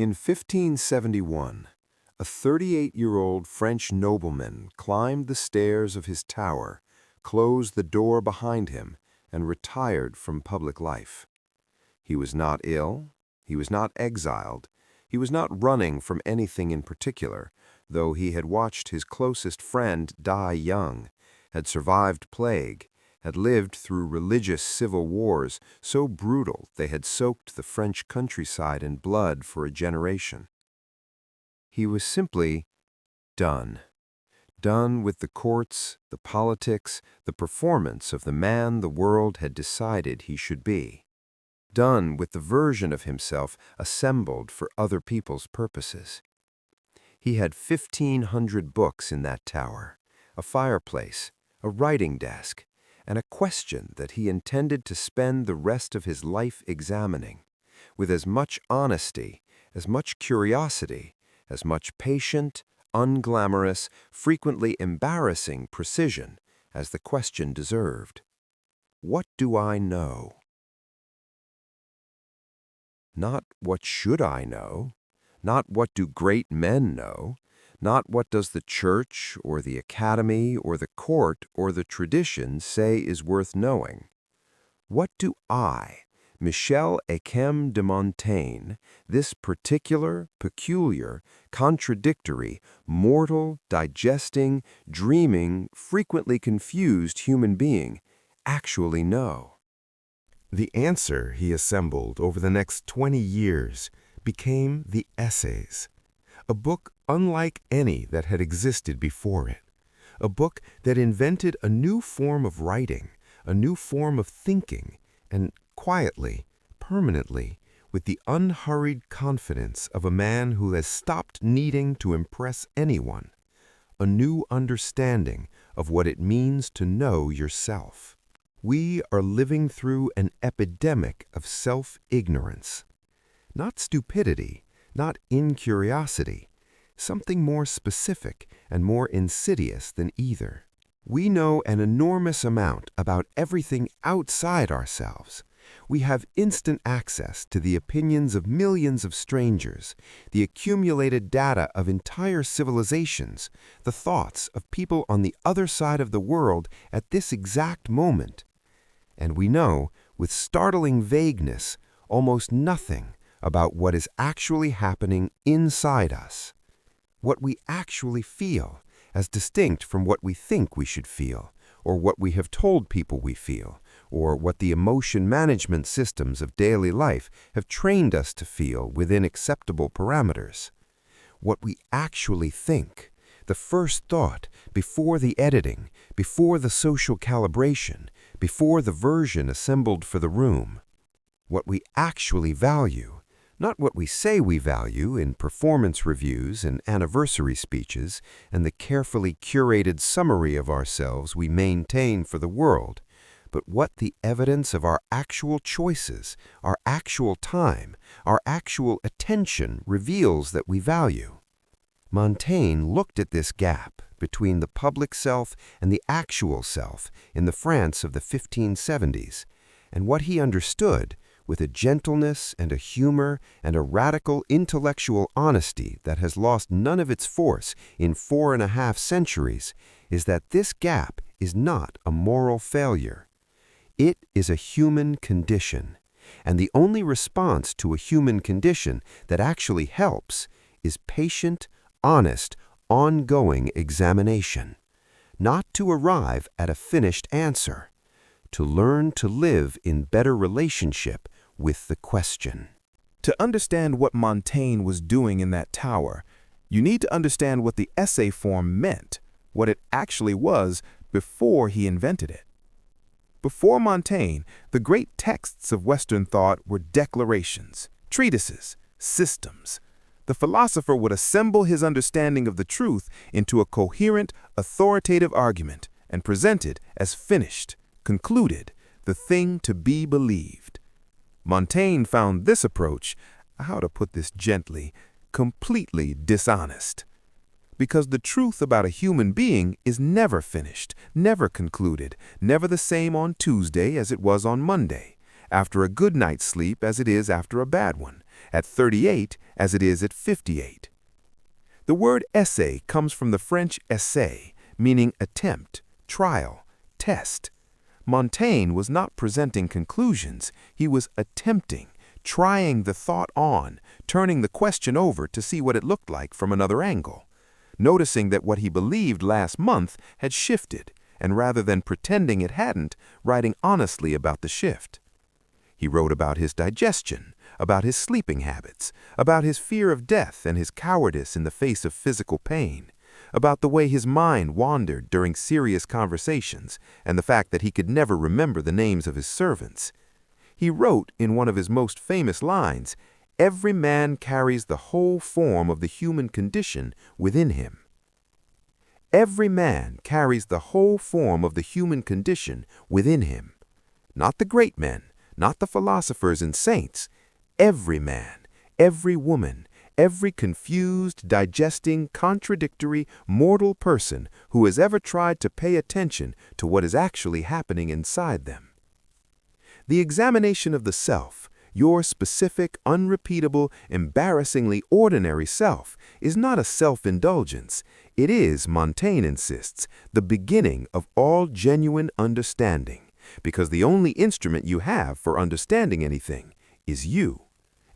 In 1571, a 38-year-old French nobleman climbed the stairs of his tower, closed the door behind him, and retired from public life. He was not ill, he was not exiled, he was not running from anything in particular, though he had watched his closest friend die young, had survived plague, had lived through religious civil wars so brutal they had soaked the French countryside in blood for a generation. He was simply done. Done with the courts, the politics, the performance of the man the world had decided he should be. Done with the version of himself assembled for other people's purposes. He had 1,500 books in that tower, a fireplace, a writing desk, and a question that he intended to spend the rest of his life examining, with as much honesty, as much curiosity, as much patient, unglamorous, frequently embarrassing precision as the question deserved. What do I know? Not what should I know, not what do great men know, not what does the church or the academy or the court or the tradition say is worth knowing. What do I, Michel de Montaigne, this particular, peculiar, contradictory, mortal, digesting, dreaming, frequently confused human being, actually know? The answer he assembled over the next 20 years became the Essays, a book unlike any that had existed before it, a book that invented a new form of writing, a new form of thinking, and quietly, permanently, with the unhurried confidence of a man who has stopped needing to impress anyone, a new understanding of what it means to know yourself. We are living through an epidemic of self-ignorance. Not stupidity, not incuriosity, something more specific and more insidious than either. We know an enormous amount about everything outside ourselves. We have instant access to the opinions of millions of strangers, the accumulated data of entire civilizations, the thoughts of people on the other side of the world at this exact moment. And we know, with startling vagueness, almost nothing about what is actually happening inside us, what we actually feel, as distinct from what we think we should feel, or what we have told people we feel, or what the emotion management systems of daily life have trained us to feel within acceptable parameters. What we actually think, the first thought, before the editing, before the social calibration, before the version assembled for the room. What we actually value, not what we say we value in performance reviews and anniversary speeches and the carefully curated summary of ourselves we maintain for the world, but what the evidence of our actual choices, our actual time, our actual attention reveals that we value. Montaigne looked at this gap between the public self and the actual self in the France of the 1570s, and what he understood, with a gentleness and a humor and a radical intellectual honesty that has lost none of its force in 4.5 centuries, is that this gap is not a moral failure. It is a human condition, and the only response to a human condition that actually helps is patient, honest, ongoing examination, not to arrive at a finished answer, to learn to live in better relationship with the question. To understand what Montaigne was doing in that tower, you need to understand what the essay form meant, what it actually was before he invented it. Before Montaigne, the great texts of Western thought were declarations, treatises, systems. The philosopher would assemble his understanding of the truth into a coherent, authoritative argument and present it as finished, concluded, the thing to be believed. Montaigne found this approach, how to put this gently, completely dishonest. Because the truth about a human being is never finished, never concluded, never the same on Tuesday as it was on Monday, after a good night's sleep as it is after a bad one, at 38 as it is at 58. The word essay comes from the French essai, meaning attempt, trial, test. Montaigne was not presenting conclusions, he was attempting, trying the thought on, turning the question over to see what it looked like from another angle, noticing that what he believed last month had shifted, and rather than pretending it hadn't, writing honestly about the shift. He wrote about his digestion, about his sleeping habits, about his fear of death and his cowardice in the face of physical pain, about the way his mind wandered during serious conversations and the fact that he could never remember the names of his servants. He wrote in one of his most famous lines, "Every man carries the whole form of the human condition within him." Every man carries the whole form of the human condition within him. Not the great men, not the philosophers and saints. Every man, every woman, every confused, digesting, contradictory, mortal person who has ever tried to pay attention to what is actually happening inside them. The examination of the self, your specific, unrepeatable, embarrassingly ordinary self, is not a self-indulgence. It is, Montaigne insists, the beginning of all genuine understanding, because the only instrument you have for understanding anything is you,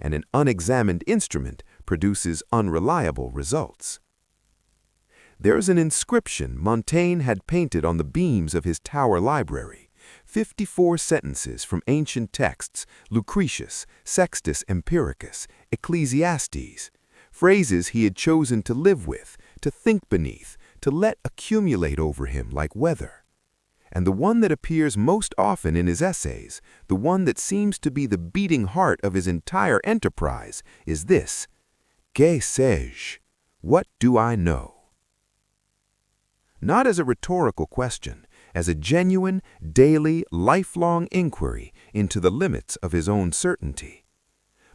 and an unexamined instrument produces unreliable results. There is an inscription Montaigne had painted on the beams of his tower library, 54 sentences from ancient texts, Lucretius, Sextus Empiricus, Ecclesiastes, phrases he had chosen to live with, to think beneath, to let accumulate over him like weather. And the one that appears most often in his essays, the one that seems to be the beating heart of his entire enterprise, is this: "Que sais-je? What do I know?" Not as a rhetorical question, as a genuine, daily, lifelong inquiry into the limits of his own certainty.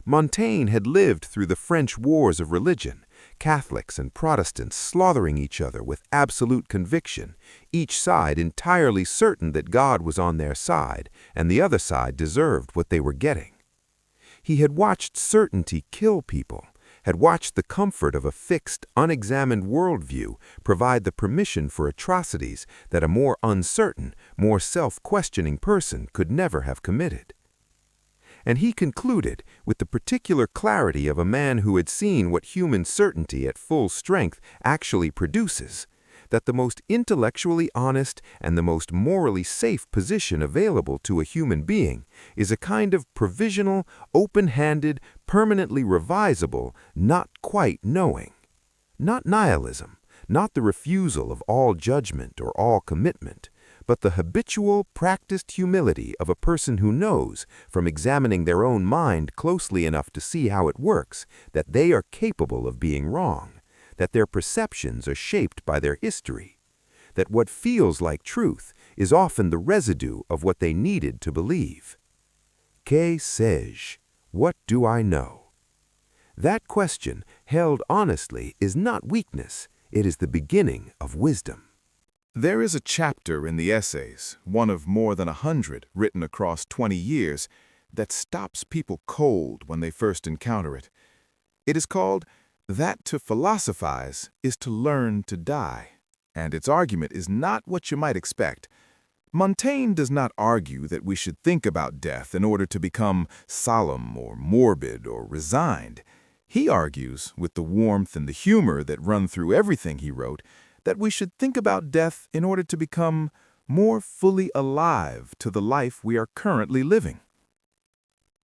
Montaigne had lived through the French wars of religion, Catholics and Protestants slaughtering each other with absolute conviction, each side entirely certain that God was on their side and the other side deserved what they were getting. He had watched certainty kill people, had watched the comfort of a fixed, unexamined worldview provide the permission for atrocities that a more uncertain, more self-questioning person could never have committed. And he concluded, with the particular clarity of a man who had seen what human certainty at full strength actually produces, that the most intellectually honest and the most morally safe position available to a human being is a kind of provisional, open-handed, permanently revisable, not quite knowing. Not nihilism, not the refusal of all judgment or all commitment, but the habitual, practiced humility of a person who knows, from examining their own mind closely enough to see how it works, that they are capable of being wrong, that their perceptions are shaped by their history, that what feels like truth is often the residue of what they needed to believe. Que sais-je? What do I know? That question, held honestly, is not weakness, it is the beginning of wisdom. There is a chapter in the essays, one of more than 100 written across 20 years, that stops people cold when they first encounter it. It is called "That to philosophize is to learn to die," and its argument is not what you might expect. Montaigne does not argue that we should think about death in order to become solemn or morbid or resigned. He argues, with the warmth and the humor that run through everything he wrote, that we should think about death in order to become more fully alive to the life we are currently living.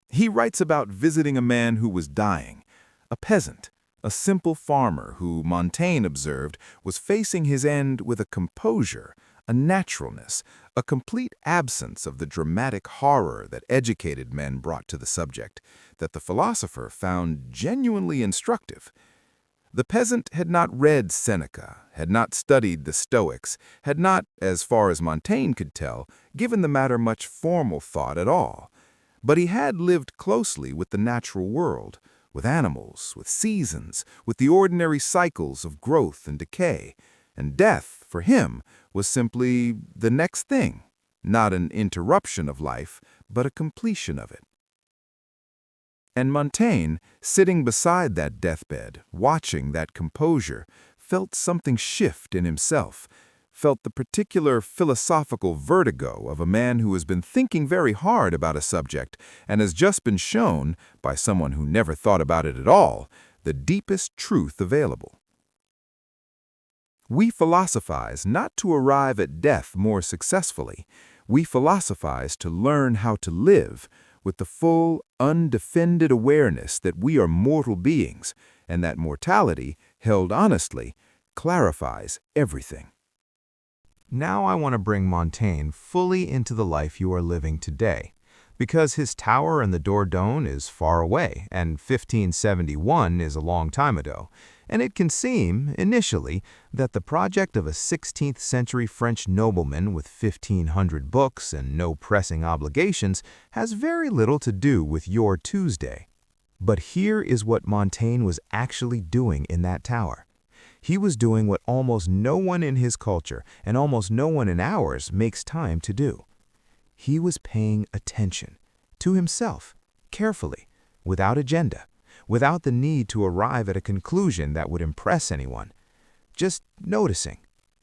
He writes about visiting a man who was dying, a peasant, a simple farmer who, Montaigne observed, was facing his end with a composure, a naturalness, a complete absence of the dramatic horror that educated men brought to the subject, that the philosopher found genuinely instructive. The peasant had not read Seneca, had not studied the Stoics, had not, as far as Montaigne could tell, given the matter much formal thought at all. But he had lived closely with the natural world, with animals, with seasons, with the ordinary cycles of growth and decay, and death, for him, was simply the next thing, not an interruption of life, but a completion of it. And Montaigne, sitting beside that deathbed, watching that composure, felt something shift in himself, felt the particular philosophical vertigo of a man who has been thinking very hard about a subject and has just been shown, by someone who never thought about it at all, the deepest truth available. We philosophize not to arrive at death more successfully. We philosophize to learn how to live with the full, undefended awareness that we are mortal beings, and that mortality, held honestly, clarifies everything. Now I want to bring Montaigne fully into the life you are living today, because his tower in the Dordogne is far away, and 1571 is a long time ago, and it can seem, initially, that the project of a 16th-century French nobleman with 1,500 books and no pressing obligations has very little to do with your Tuesday. But here is what Montaigne was actually doing in that tower. He was doing what almost no one in his culture and almost no one in ours makes time to do. He was paying attention to himself, carefully, without agenda, without the need to arrive at a conclusion that would impress anyone. Just noticing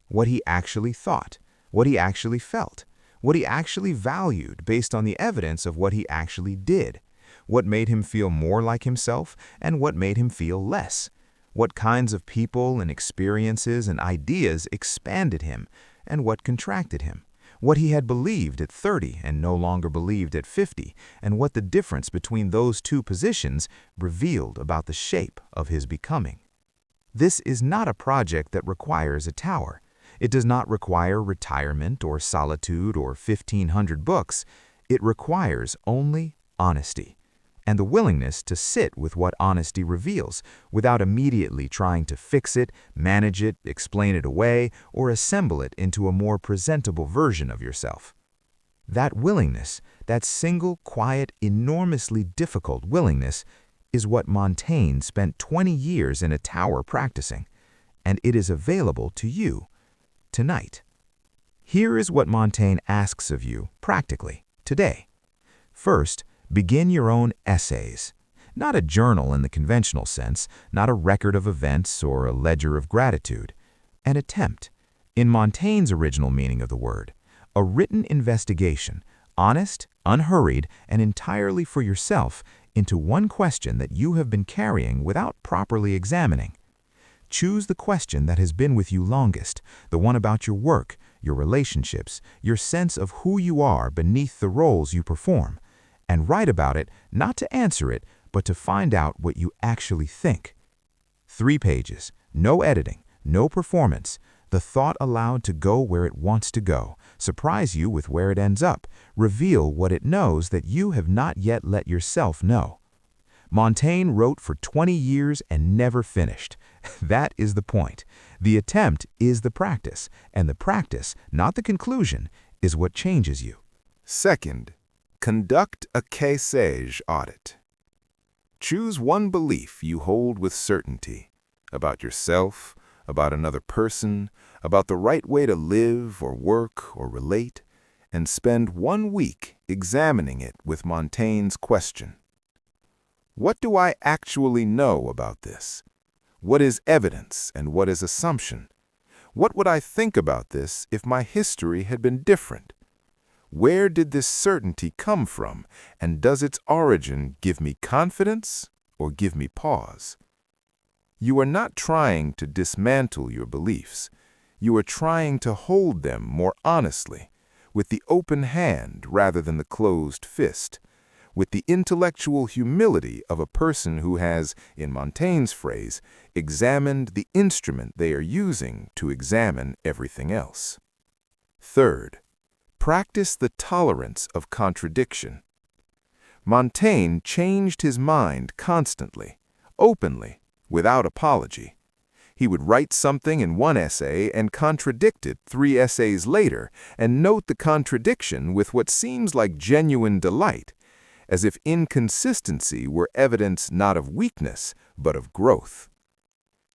what he actually thought, what he actually felt, what he actually valued based on the evidence of what he actually did, what made him feel more like himself and what made him feel less, what kinds of people and experiences and ideas expanded him and what contracted him, what he had believed at 30 and no longer believed at 50, and what the difference between those two positions revealed about the shape of his becoming. This is not a project that requires a tower. It does not require retirement or solitude or 1,500 books. It requires only honesty, and the willingness to sit with what honesty reveals without immediately trying to fix it, manage it, explain it away, or assemble it into a more presentable version of yourself. That willingness, that single, quiet, enormously difficult willingness, is what Montaigne spent 20 years in a tower practicing, and it is available to you tonight. Here is what Montaigne asks of you practically today. First, begin your own essays. Not a journal in the conventional sense, not a record of events or a ledger of gratitude. An attempt, in Montaigne's original meaning of the word, a written investigation, honest, unhurried, and entirely for yourself, into one question that you have been carrying without properly examining. Choose the question that has been with you longest, the one about your work, your relationships, your sense of who you are beneath the roles you perform, and write about it, not to answer it, but to find out what you actually think. 3 pages, no editing, no performance, the thought allowed to go where it wants to go, surprise you with where it ends up, reveal what it knows that you have not yet let yourself know. Montaigne wrote for 20 years and never finished. That is the point. The attempt is the practice, and the practice, not the conclusion, is what changes you. Second, conduct a sais-je audit. Choose one belief you hold with certainty about yourself, about another person, about the right way to live or work or relate, and spend 1 week examining it with Montaigne's question. What do I actually know about this? What is evidence and what is assumption? What would I think about this if my history had been different? Where did this certainty come from, and does its origin give me confidence or give me pause? You are not trying to dismantle your beliefs. You are trying to hold them more honestly, with the open hand rather than the closed fist, with the intellectual humility of a person who has, in Montaigne's phrase, examined the instrument they are using to examine everything else. Third, practice the tolerance of contradiction. Montaigne changed his mind constantly, openly, without apology. He would write something in one essay and contradict it 3 essays later, and note the contradiction with what seems like genuine delight, as if inconsistency were evidence not of weakness, but of growth.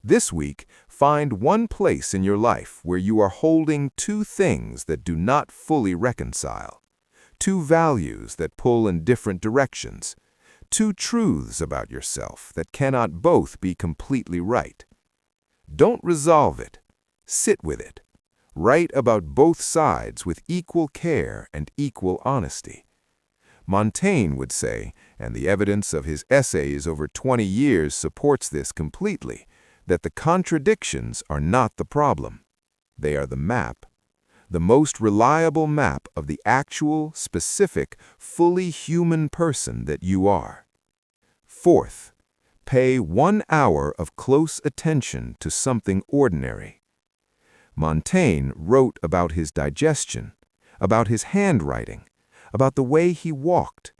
This week, find one place in your life where you are holding 2 things that do not fully reconcile, 2 values that pull in different directions, two truths about yourself that cannot both be completely right. Don't resolve it. Sit with it. Write about both sides with equal care and equal honesty. Montaigne would say, and the evidence of his essays over 20 years supports this completely, that the contradictions are not the problem. They are the map. The most reliable map of the actual, specific, fully human person that you are. Fourth, pay 1 hour of close attention to something ordinary. Montaigne wrote about his digestion, about his handwriting, about the way he walked.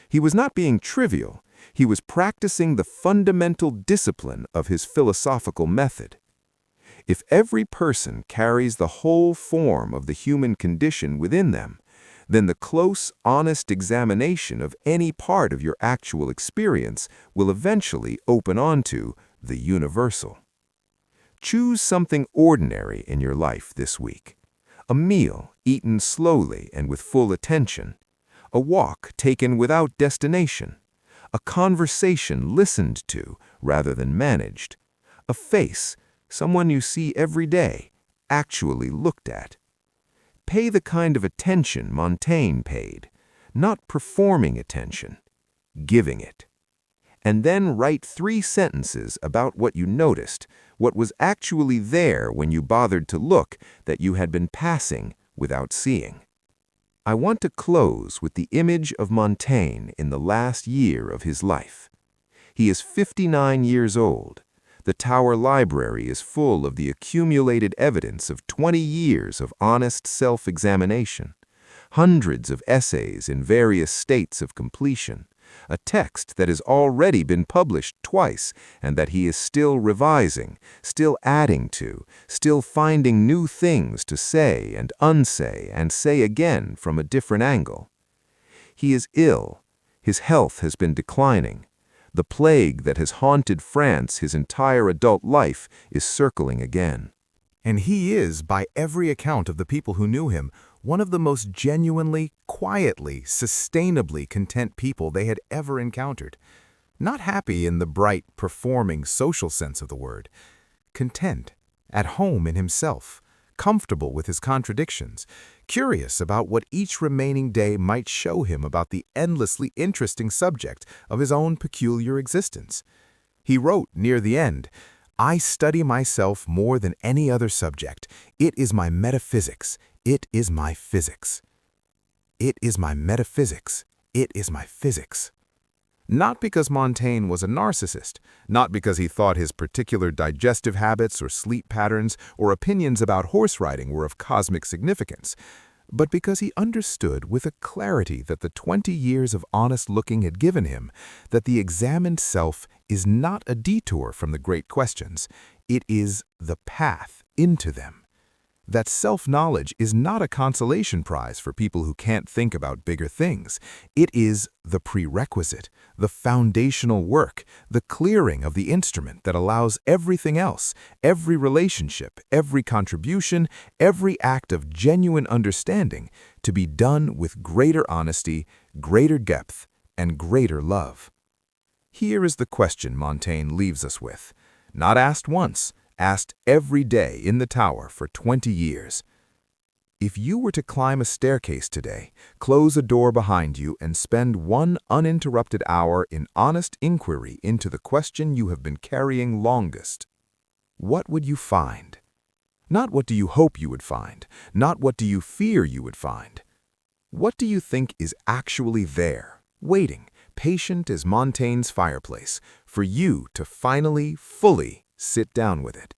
He was not being trivial. He was practicing the fundamental discipline of his philosophical method. If every person carries the whole form of the human condition within them, then the close, honest examination of any part of your actual experience will eventually open onto the universal. Choose something ordinary in your life this week. A meal eaten slowly and with full attention. A walk taken without destination. A conversation listened to rather than managed. A face, someone you see every day, actually looked at. Pay the kind of attention Montaigne paid, not performing attention, giving it. And then write 3 sentences about what you noticed, what was actually there when you bothered to look that you had been passing without seeing. I want to close with the image of Montaigne in the last year of his life. He is 59 years old. The Tower Library is full of the accumulated evidence of 20 years of honest self-examination, hundreds of essays in various states of completion, a text that has already been published twice and that he is still revising, still adding to, still finding new things to say and unsay and say again from a different angle. He is ill. His health has been declining. The plague that has haunted France his entire adult life is circling again. And he is, by every account of the people who knew him, one of the most genuinely, quietly, sustainably content people they had ever encountered. Not happy in the bright, performing, social sense of the word. Content, at home in himself, comfortable with his contradictions, curious about what each remaining day might show him about the endlessly interesting subject of his own peculiar existence. He wrote near the end, "I study myself more than any other subject. It is my metaphysics. It is my physics. It is my metaphysics. It is my physics." Not because Montaigne was a narcissist, not because he thought his particular digestive habits or sleep patterns or opinions about horse riding were of cosmic significance, but because he understood with a clarity that the 20 years of honest looking had given him that the examined self is not a detour from the great questions, it is the path into them. That self-knowledge is not a consolation prize for people who can't think about bigger things. It is the prerequisite, the foundational work, the clearing of the instrument that allows everything else, every relationship, every contribution, every act of genuine understanding to be done with greater honesty, greater depth, and greater love. Here is the question Montaigne leaves us with, not asked once, asked every day in the tower for 20 years. If you were to climb a staircase today, close a door behind you, and spend 1 uninterrupted hour in honest inquiry into the question you have been carrying longest, what would you find? Not what do you hope you would find, not what do you fear you would find. What do you think is actually there, waiting, patient as Montaigne's fireplace, for you to finally, fully sit down with it?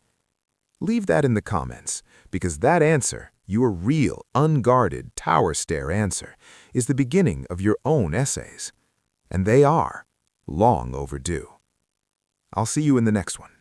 Leave that in the comments, because that answer, your real, unguarded, tower stare answer, is the beginning of your own essays. And they are long overdue. I'll see you in the next one.